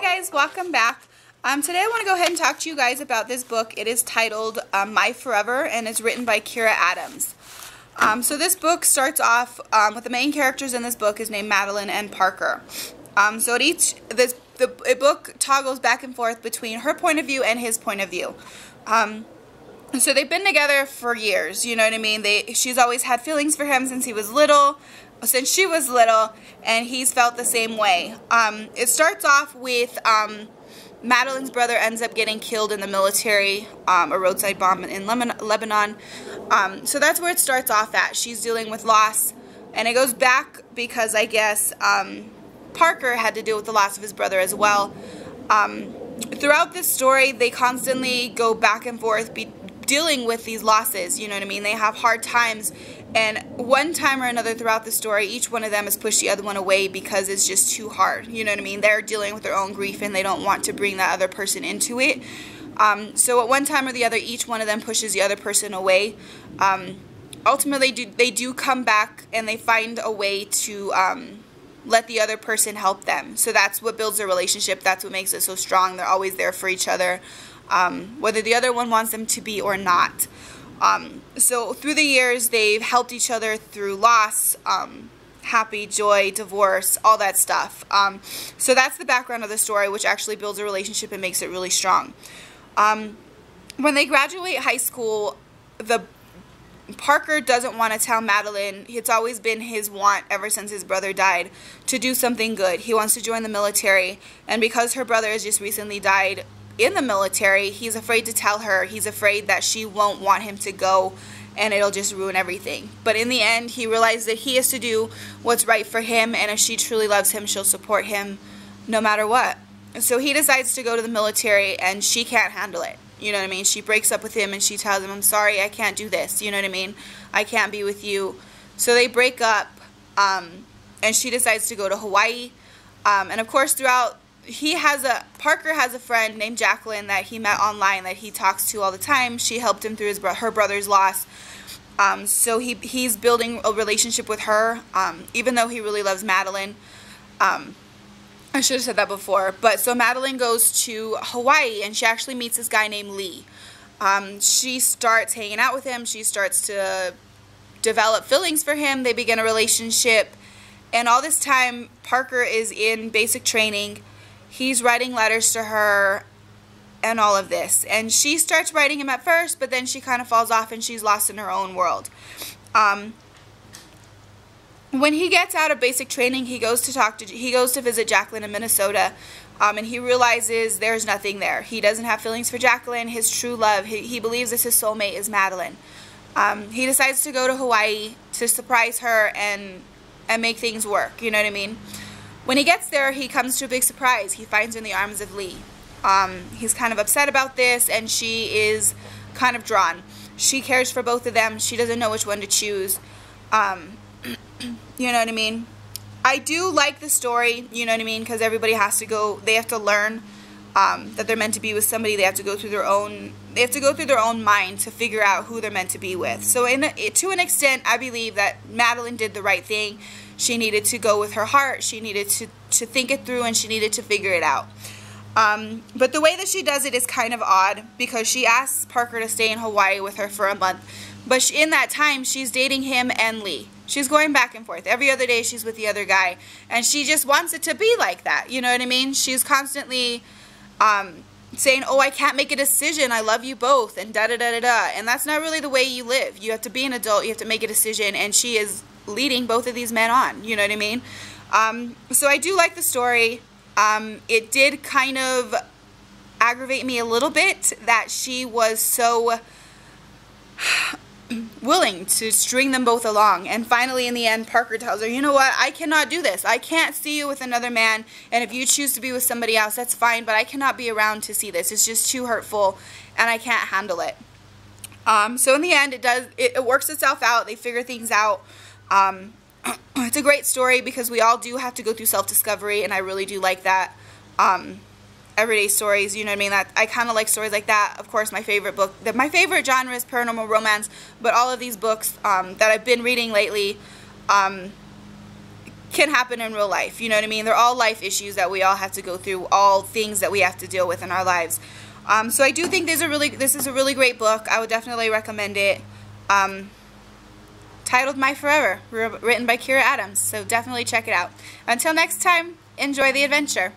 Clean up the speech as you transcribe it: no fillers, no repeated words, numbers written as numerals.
guys, welcome back. Today I want to go ahead and talk to you guys about this book. It is titled My Forever, and it's written by Kira Adams. So this book starts off with the main characters in this book is named Madeline and Parker. So the book toggles back and forth between her point of view and his point of view. So they've been together for years, you know what I mean? She's always had feelings for him since she was little, and he's felt the same way. It starts off with Madeline's brother ends up getting killed in the military, a roadside bomb in Lebanon. So that's where it starts off at. She's dealing with loss, and it goes back because I guess Parker had to deal with the loss of his brother as well. Throughout this story, they constantly go back and forth dealing with these losses, you know what I mean? They have hard times, and one time or another throughout the story, each one of them has pushed the other one away because it's just too hard, you know what I mean? They're dealing with their own grief and they don't want to bring that other person into it. So at one time or the other, each one of them pushes the other person away. Ultimately, they do come back and they find a way to let the other person help them. So that's what builds their relationship. That's what makes it so strong. They're always there for each other, whether the other one wants them to be or not. So through the years, they've helped each other through loss, happy, joy, divorce, all that stuff. So that's the background of the story, which actually builds a relationship and makes it really strong. When they graduate high school, Parker doesn't want to tell Madeline. It's always been his want ever since his brother died to do something good. He wants to join the military, and because her brother has just recently died in the military, he's afraid to tell her. He's afraid that she won't want him to go and it'll just ruin everything. But in the end, he realized that he has to do what's right for him, and if she truly loves him, she'll support him no matter what. So he decides to go to the military, and she can't handle it. You know what I mean? She breaks up with him and she tells him, I'm sorry, I can't do this. You know what I mean? I can't be with you. So they break up, and she decides to go to Hawaii. And of course, Parker has a friend named Jacqueline that he met online that he talks to all the time. She helped him through her brother's loss. So he's building a relationship with her, even though he really loves Madeline. I should have said that before. But so Madeline goes to Hawaii, and she actually meets this guy named Lee. She starts hanging out with him. She starts to develop feelings for him. They begin a relationship. And all this time, Parker is in basic training. He's writing letters to her and all of this. And she starts writing him at first, but then she kind of falls off and she's lost in her own world. When he gets out of basic training, he goes to visit Jacqueline in Minnesota, and he realizes there's nothing there. He doesn't have feelings for Jacqueline. His true love, he believes that his soulmate is Madeline. He decides to go to Hawaii to surprise her and make things work, you know what I mean? When he gets there, he comes to a big surprise. He finds her in the arms of Lee. He's kind of upset about this, and she is kind of drawn. She cares for both of them. She doesn't know which one to choose. You know what I mean? I do like the story, you know what I mean, because everybody has to go, they have to learn that they're meant to be with somebody. They have to go through their own mind to figure out who they're meant to be with. So to an extent, I believe that Madeline did the right thing. She needed to go with her heart. She needed to think it through, and she needed to figure it out. But the way that she does it is kind of odd, because she asks Parker to stay in Hawaii with her for a month. But in that time, she's dating him and Lee. She's going back and forth. Every other day, she's with the other guy. And she just wants it to be like that. You know what I mean? She's constantly saying, oh, I can't make a decision. I love you both. And da-da-da-da-da. And that's not really the way you live. You have to be an adult. You have to make a decision. And she is leading both of these men on. You know what I mean? So I do like the story. It did kind of aggravate me a little bit that she was so willing to string them both along, and finally in the end Parker tells her, you know what, I cannot do this. I can't see you with another man, and if you choose to be with somebody else, that's fine, but I cannot be around to see this. It's just too hurtful, and I can't handle it. So in the end, it works itself out. They figure things out. It's a great story because we all do have to go through self-discovery, and I really do like that. Everyday stories, you know what I mean? I kind of like stories like that. Of course, my favorite genre is paranormal romance, but all of these books that I've been reading lately can happen in real life. You know what I mean? They're all life issues that we all have to go through, all things that we have to deal with in our lives. So I do think this is a really great book. I would definitely recommend it. Titled My Forever, written by Kira Adams. So definitely check it out. Until next time, enjoy the adventure.